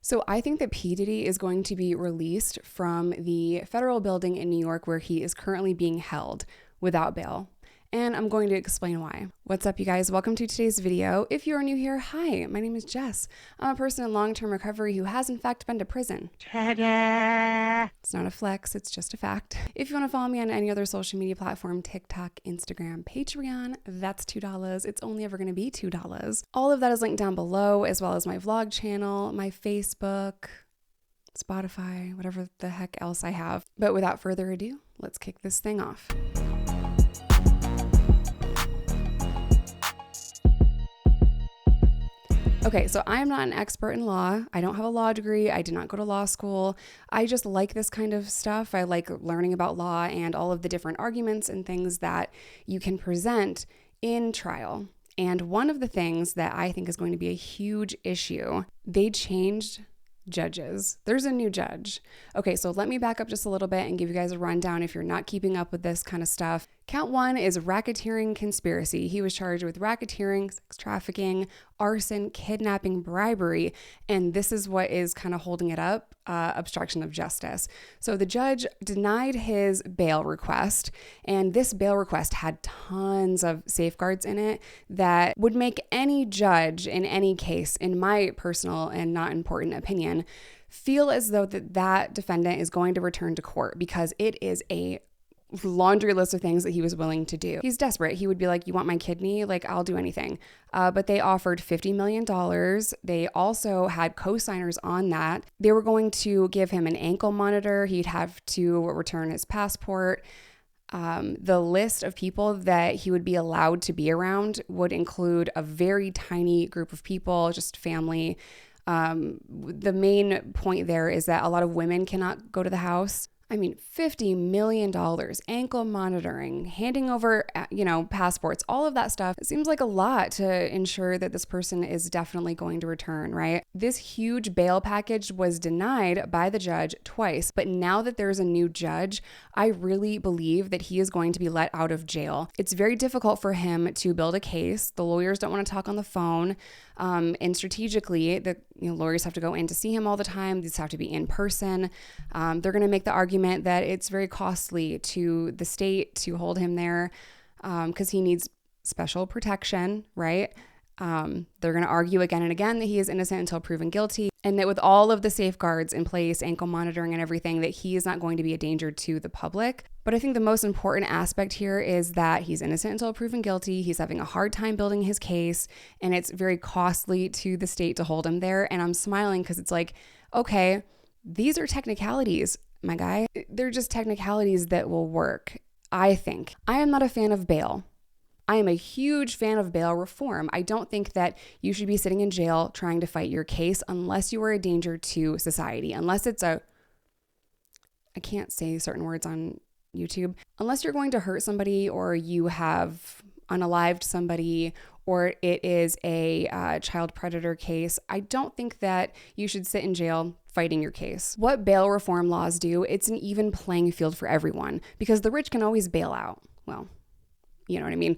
So I think that P. Diddy is going to be released from the federal building in New York where he is currently being held without bail. And I'm going to explain why. What's up, you guys? Welcome to today's video. If you are new here, hi, my name is Jess. I'm a person in long-term recovery who has in fact been to prison. Ta-da! It's not a flex, it's just a fact. If you want to follow me on any other social media platform, TikTok, Instagram, Patreon, that's $2. It's only ever going to be $2. All of that is linked down below, as well as my vlog channel, my Facebook, Spotify, whatever the heck else I have. But without further ado, let's kick this thing off. Okay, so I am not an expert in law. I don't have a law degree. I did not go to law school. I just like this kind of stuff. I like learning about law and all of the different arguments and things that you can present in trial. And one of the things that I think is going to be a huge issue, they changed judges. There's a new judge. Okay, so let me back up just a little bit and give you guys a rundown if you're not keeping up with this kind of stuff. Count one is racketeering conspiracy. He was charged with racketeering, sex trafficking, arson, kidnapping, bribery, and this is what is kind of holding it up, obstruction of justice. So the judge denied his bail request, and this bail request had tons of safeguards in it that would make any judge in any case, in my personal and not important opinion, feel as though that defendant is going to return to court because it is a laundry list of things that he was willing to do. He's desperate. He would be like, you want my kidney? Like, I'll do anything. But they offered $50 million. They also had co-signers on that. They were going to give him an ankle monitor. He'd have to return his passport. The list of people that he would be allowed to be around would include a very tiny group of people, just family. The main point there is that a lot of women cannot go to the house. I mean, $50 million, ankle monitoring, handing over, passports, all of that stuff. It seems like a lot to ensure that this person is definitely going to return, right? This huge bail package was denied by the judge twice, but now that there's a new judge, I really believe that he is going to be let out of jail. It's very difficult for him to build a case. The lawyers don't want to talk on the phone. And strategically, the lawyers have to go in to see him all the time. These have to be in person. They're going to make the argument that it's very costly to the state to hold him there because he needs special protection, right? They're going to argue again and again that he is innocent until proven guilty, and that with all of the safeguards in place, ankle monitoring and everything, that he is not going to be a danger to the public. But I think the most important aspect here is that he's innocent until proven guilty. He's having a hard time building his case, and it's very costly to the state to hold him there. And I'm smiling because it's like, okay, these are technicalities, my guy. They're just technicalities that will work, I think. I am not a fan of bail. I am a huge fan of bail reform. I don't think that you should be sitting in jail trying to fight your case unless you are a danger to society, unless it's I can't say certain words on YouTube, unless you're going to hurt somebody or you have unalived somebody or it is a child predator case. I don't think that you should sit in jail fighting your case. What bail reform laws do, it's an even playing field for everyone because the rich can always bail out. Well, you know what I mean?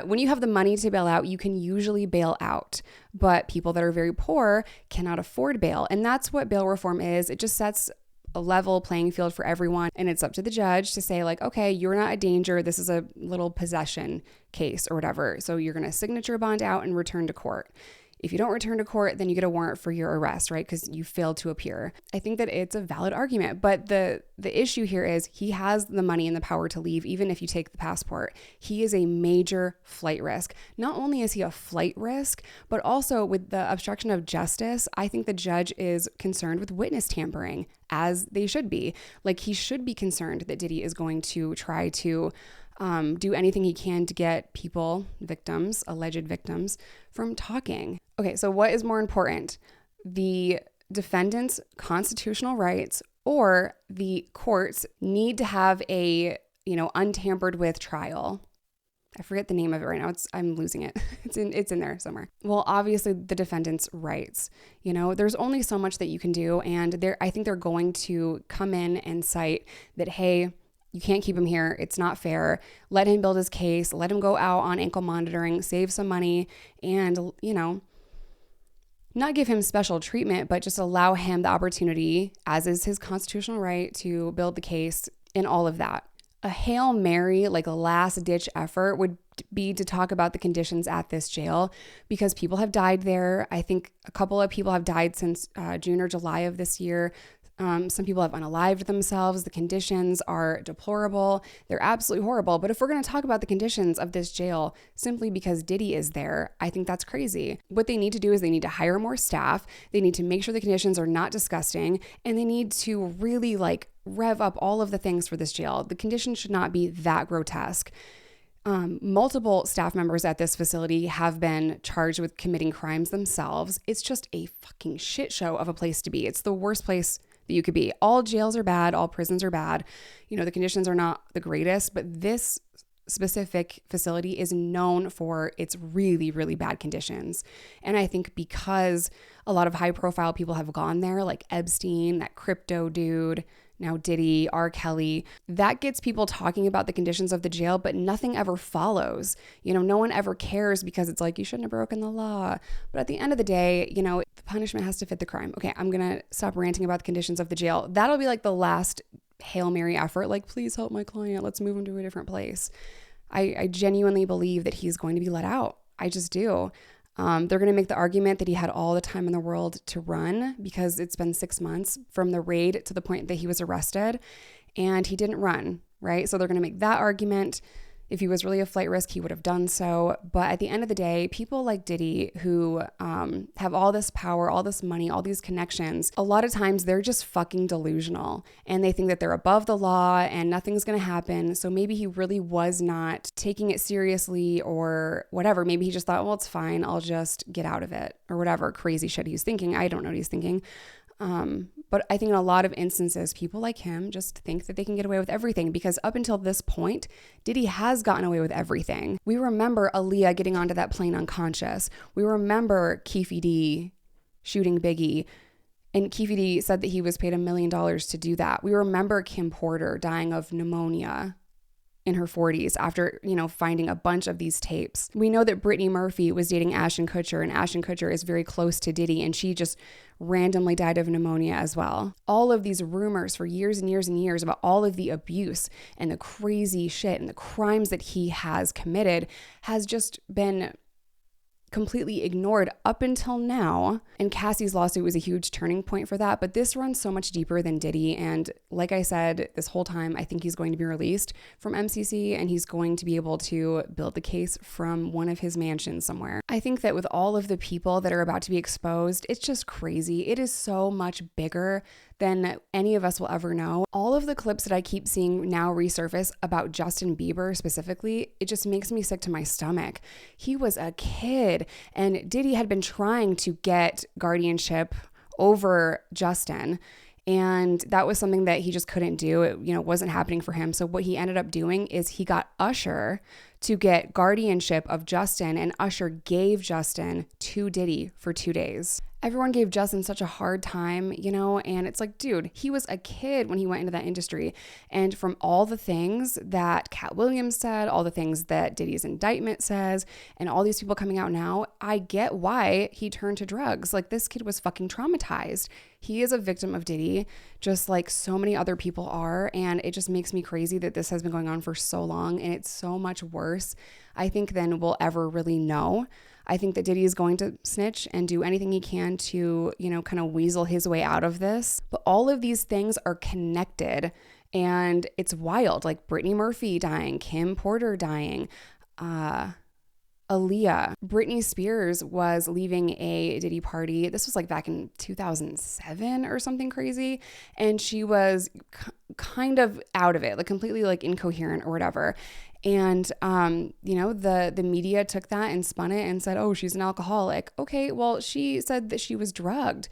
When you have the money to bail out, you can usually bail out, but people that are very poor cannot afford bail. And that's what bail reform is. It just sets a level playing field for everyone. And it's up to the judge to say like, okay, you're not a danger. This is a little possession case or whatever. So you're going to signature bond out and return to court. If you don't return to court, then you get a warrant for your arrest, right? Because you failed to appear. I think that it's a valid argument, but the issue here is he has the money and the power to leave, even if you take the passport. He is a major flight risk. Not only is he a flight risk, but also with the obstruction of justice, I think the judge is concerned with witness tampering, as they should be. Like, he should be concerned that Diddy is going to try to do anything he can to get people, victims, alleged victims, from talking. Okay, so what is more important? The defendant's constitutional rights or the courts need to have a, untampered with trial. I forget the name of it right now. I'm losing it. It's in there somewhere. Well, obviously the defendant's rights. There's only so much that you can do, and I think they're going to come in and cite that, hey, you can't keep him here. It's not fair. Let him build his case. Let him go out on ankle monitoring, save some money. And, not give him special treatment, but just allow him the opportunity, as is his constitutional right, to build the case in all of that. A Hail Mary, like a last ditch effort, would be to talk about the conditions at this jail, because people have died there. I think a couple of people have died since June or July of this year. Some people have unalived themselves. The conditions are deplorable. They're absolutely horrible. But if we're going to talk about the conditions of this jail simply because Diddy is there, I think that's crazy. What they need to do is they need to hire more staff. They need to make sure the conditions are not disgusting. And they need to really like rev up all of the things for this jail. The conditions should not be that grotesque. Multiple staff members at this facility have been charged with committing crimes themselves. It's just a fucking shit show of a place to be. It's the worst place that you could be. All jails are bad. All prisons are bad. You know, the conditions are not the greatest, but this specific facility is known for its really, really bad conditions. And I think because a lot of high profile people have gone there, like Epstein, that crypto dude, now Diddy, R. Kelly, that gets people talking about the conditions of the jail, but nothing ever follows. You know, no one ever cares because it's like, you shouldn't have broken the law. But at the end of the day, you know, the punishment has to fit the crime. Okay, I'm going to stop ranting about the conditions of the jail. That'll be like the last Hail Mary effort. Like, please help my client. Let's move him to a different place. I genuinely believe that he's going to be let out. I just do. They're going to make the argument that he had all the time in the world to run because it's been 6 months from the raid to the point that he was arrested and he didn't run, right? So they're going to make that argument. If he was really a flight risk, he would have done so. But at the end of the day, people like Diddy who have all this power, all this money, all these connections, a lot of times they're just fucking delusional and they think that they're above the law and nothing's going to happen. So maybe he really was not taking it seriously or whatever. Maybe he just thought, well, it's fine. I'll just get out of it or whatever crazy shit he's thinking. I don't know what he's thinking. But I think in a lot of instances, people like him just think that they can get away with everything because up until this point, Diddy has gotten away with everything. We remember Aaliyah getting onto that plane unconscious. We remember Keefe D shooting Biggie. And Keefe D said that he was paid $1 million to do that. We remember Kim Porter dying of pneumonia in her 40s after, you know, finding a bunch of these tapes. We know that Brittany Murphy was dating Ashton Kutcher, and Ashton Kutcher is very close to Diddy, and she just randomly died of pneumonia as well. All of these rumors for years and years and years about all of the abuse and the crazy shit and the crimes that he has committed has just been completely ignored up until now. And Cassie's lawsuit was a huge turning point for that. But this runs so much deeper than Diddy. And like I said, this whole time, I think he's going to be released from MCC and he's going to be able to build the case from one of his mansions somewhere. I think that with all of the people that are about to be exposed, it's just crazy. It is so much bigger than any of us will ever know. All of the clips that I keep seeing now resurface about Justin Bieber specifically, it just makes me sick to my stomach. He was a kid and Diddy had been trying to get guardianship over Justin. And that was something that he just couldn't do. It, you know, wasn't happening for him. So what he ended up doing is he got Usher to get guardianship of Justin, and Usher gave Justin to Diddy for 2 days. Everyone gave Justin such a hard time, you know, and it's like, dude, he was a kid when he went into that industry. And from all the things that Cat Williams said, all the things that Diddy's indictment says, and all these people coming out now, I get why he turned to drugs. Like, this kid was fucking traumatized. He is a victim of Diddy, just like so many other people are. And it just makes me crazy that this has been going on for so long and it's so much worse, I think, than we'll ever really know. I think that Diddy is going to snitch and do anything he can to, you know, kind of weasel his way out of this. But all of these things are connected and it's wild. Like Brittany Murphy dying, Kim Porter dying, Aaliyah. Britney Spears was leaving a Diddy party. This was like back in 2007 or something crazy. And she was kind of out of it, like completely like incoherent or whatever. And, you know, the media took that and spun it and said, oh, she's an alcoholic. Okay, well, she said that she was drugged.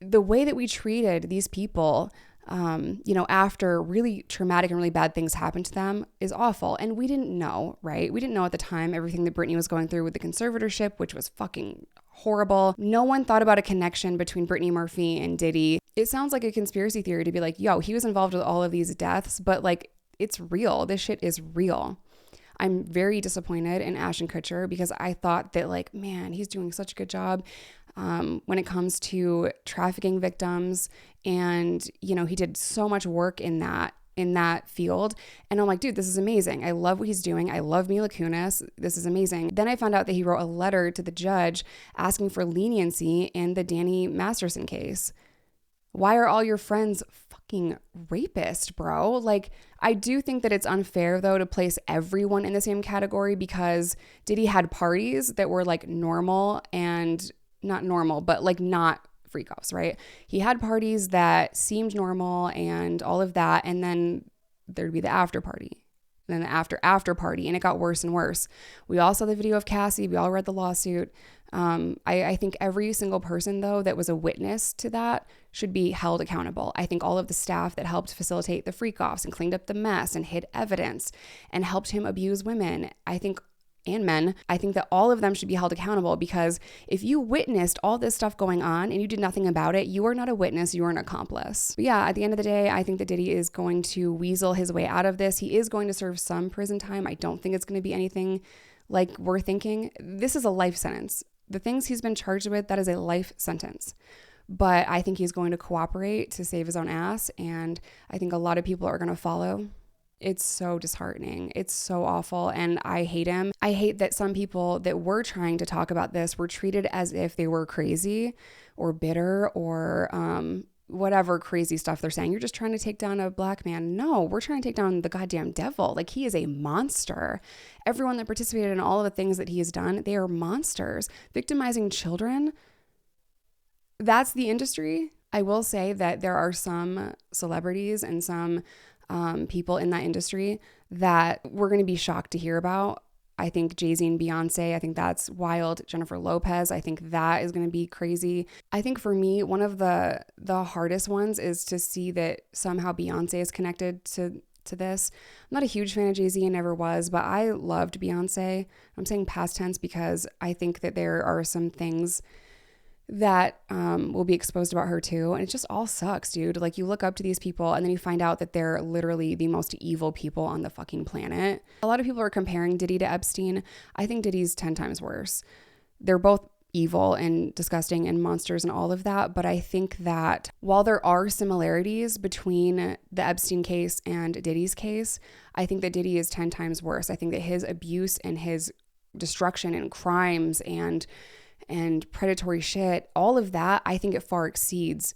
The way that we treated these people, you know, after really traumatic and really bad things happened to them is awful. And we didn't know, right? We didn't know at the time everything that Britney was going through with the conservatorship, which was fucking horrible. No one thought about a connection between Brittany Murphy and Diddy. It sounds like a conspiracy theory to be like, yo, he was involved with all of these deaths, but like, it's real. This shit is real. I'm very disappointed in Ashton Kutcher because I thought that like, man, he's doing such a good job. when it comes to trafficking victims. And, you know, he did so much work in that field. And I'm like, dude, this is amazing. I love what he's doing. I love Mila Kunis. This is amazing. Then I found out that he wrote a letter to the judge asking for leniency in the Danny Masterson case. Why are all your friends fucking rapists, bro? Like, I do think that it's unfair, though, to place everyone in the same category, because Diddy had parties that were like normal and not normal, but like not freak offs, right? He had parties that seemed normal and all of that. And then there'd be the after party, and then the after party. And it got worse and worse. We all saw the video of Cassie. We all read the lawsuit. I think every single person, though, that was a witness to that should be held accountable. I think all of the staff that helped facilitate the freak-offs and cleaned up the mess and hid evidence and helped him abuse women, and men, I think that all of them should be held accountable, because if you witnessed all this stuff going on and you did nothing about it, you are not a witness, you are an accomplice. But yeah, at the end of the day, I think that Diddy is going to weasel his way out of this. He is going to serve some prison time. I don't think it's going to be anything like we're thinking. This is a life sentence. The things he's been charged with, that is a life sentence. But I think he's going to cooperate to save his own ass, and I think a lot of people are going to follow. It's so disheartening. It's so awful. And I hate him. I hate that some people that were trying to talk about this were treated as if they were crazy or bitter or whatever crazy stuff they're saying. You're just trying to take down a black man. No, we're trying to take down the goddamn devil. Like, he is a monster. Everyone that participated in all of the things that he has done, they are monsters. Victimizing children, that's the industry. I will say that there are some celebrities and some people in that industry that we're going to be shocked to hear about. I think Jay-Z and Beyonce, I think that's wild. Jennifer Lopez, I think that is going to be crazy. I think for me, one of the hardest ones is to see that somehow Beyonce is connected to this. I'm not a huge fan of Jay-Z and never was, but I loved Beyonce. I'm saying past tense because I think that there are some things that will be exposed about her too. And it just all sucks, dude. Like, you look up to these people and then you find out that they're literally the most evil people on the fucking planet. A lot of people are comparing Diddy to Epstein. I think Diddy's 10 times worse. They're both evil and disgusting and monsters and all of that. But I think that while there are similarities between the Epstein case and Diddy's case, I think that Diddy is 10 times worse. I think that his abuse and his destruction and crimes and predatory shit, all of that, I think it far exceeds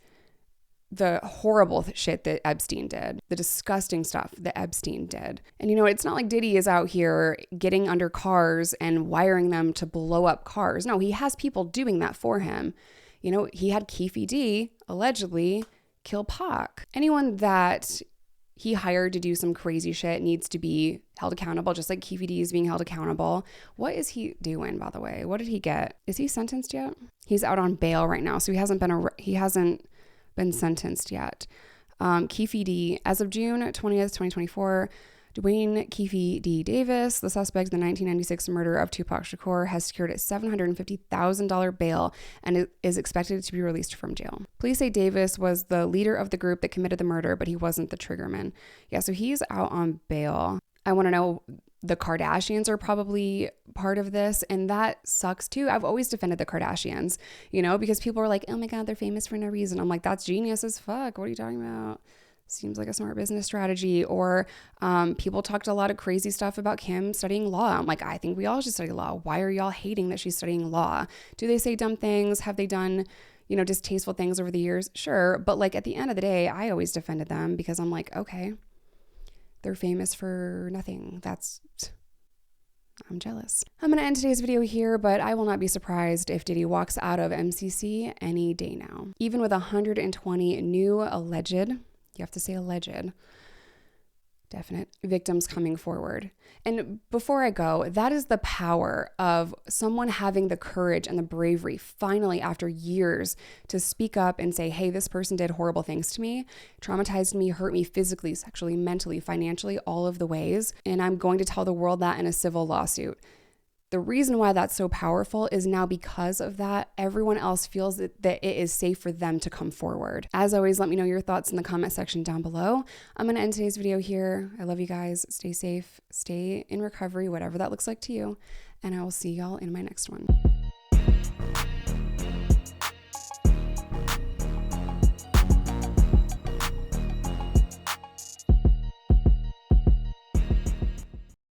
the horrible shit that Epstein did, the disgusting stuff that Epstein did. And you know, it's not like Diddy is out here getting under cars and wiring them to blow up cars. No, he has people doing that for him. You know, he had Keefe D allegedly kill Pac. Anyone that he hired to do some crazy shit needs to be held accountable, just like Keefe D is being held accountable. What is he doing, by the way? What did he get? Is he sentenced yet? He's out on bail right now, so he hasn't been sentenced yet. Keefe D, as of June 20th, 2024, Dwayne Keefe D. Davis, the suspect in the 1996 murder of Tupac Shakur, has secured a $750,000 bail and is expected to be released from jail. Police say Davis was the leader of the group that committed the murder, but he wasn't the triggerman. Yeah, so he's out on bail. I want to know, the Kardashians are probably part of this, and that sucks too. I've always defended the Kardashians, you know, because people are like, oh my God, they're famous for no reason. I'm like, that's genius as fuck. What are you talking about? Seems like a smart business strategy. Or people talked a lot of crazy stuff about Kim studying law. I'm like, I think we all should study law. Why are y'all hating that she's studying law? Do they say dumb things? Have they done, you know, distasteful things over the years? Sure. But like, at the end of the day, I always defended them because I'm like, okay, they're famous for nothing. I'm jealous. I'm going to end today's video here, but I will not be surprised if Diddy walks out of MCC any day now. Even with 120 new alleged, you have to say alleged, definite victims coming forward. And before I go, that is the power of someone having the courage and the bravery, finally, after years, to speak up and say, hey, this person did horrible things to me, traumatized me, hurt me physically, sexually, mentally, financially, all of the ways. And I'm going to tell the world that in a civil lawsuit. The reason why that's so powerful is now because of that, everyone else feels that it is safe for them to come forward. As always, let me know your thoughts in the comment section down below. I'm going to end today's video here. I love you guys. Stay safe, stay in recovery, whatever that looks like to you. And I will see y'all in my next one.